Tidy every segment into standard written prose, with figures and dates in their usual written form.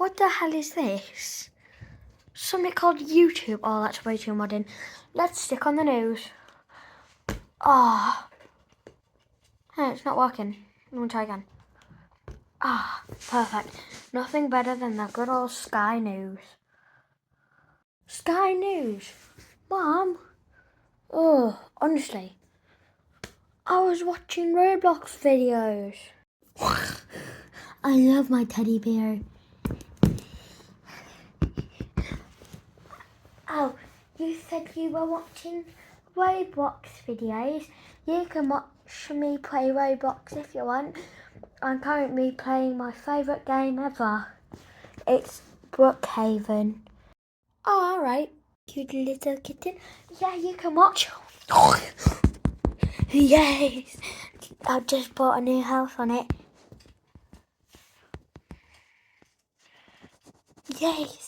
What the hell is this? Something called YouTube. Oh, that's way too modern. Let's stick on the news. Ah. Hey, it's not working. Let me try again. Ah, perfect. Nothing better than the good old Sky News. Sky News? Mom? Oh, honestly. I was watching Roblox videos. I love my teddy bear. Oh, you said you were watching Roblox videos. You can watch me play Roblox if you want. I'm currently playing my favourite game ever. It's Brookhaven. Oh, alright. Cute little kitten. Yeah, you can watch. Yes! I just bought a new house on it. Yes!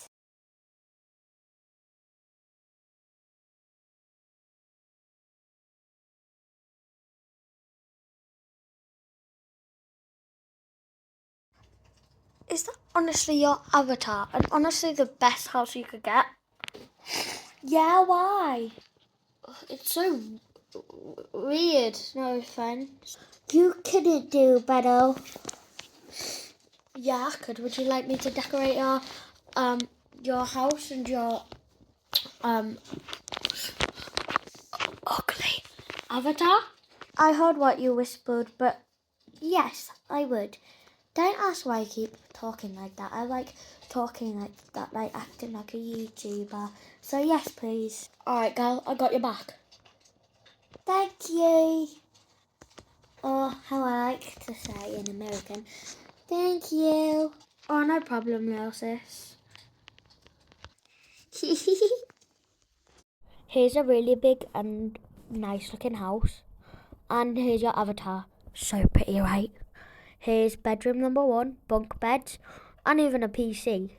Is that honestly your avatar? And honestly the best house you could get? Yeah, why? It's so weird. No offense. You couldn't do better. Yeah, I could. Would you like me to decorate your house and your ugly avatar? I heard what you whispered, but yes, I would. Don't ask why I keep talking like that. I like talking like that, like acting like a YouTuber. So yes, please. Alright, girl, I got your back. Thank you. Or how I like to say in American, thank you. Oh, no problem, little sis. Here's a really big and nice looking house. And here's your avatar. So pretty, right? Here's bedroom number 1, bunk beds, and even a PC.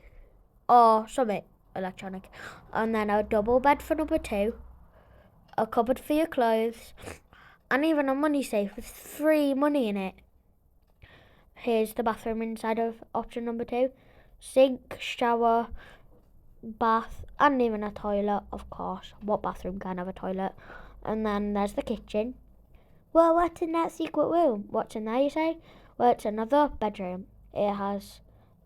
Or something electronic. And then a double bed for number 2, a cupboard for your clothes, and even a money safe with free money in it. Here's the bathroom inside of option number 2. Sink, shower, bath, and even a toilet, of course. What bathroom can have a toilet? And then there's the kitchen. Well, what's in that secret room? What's in there, you say? Well, it's another bedroom. It has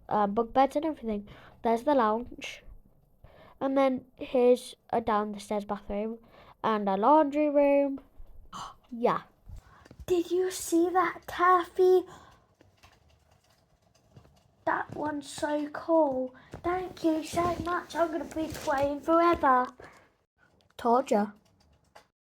bunk beds and everything. There's the lounge. And then here's a down the stairs bathroom and a laundry room. Yeah. Did you see that, Taffy? That one's so cool. Thank you so much. I'm going to be playing forever. Told ya.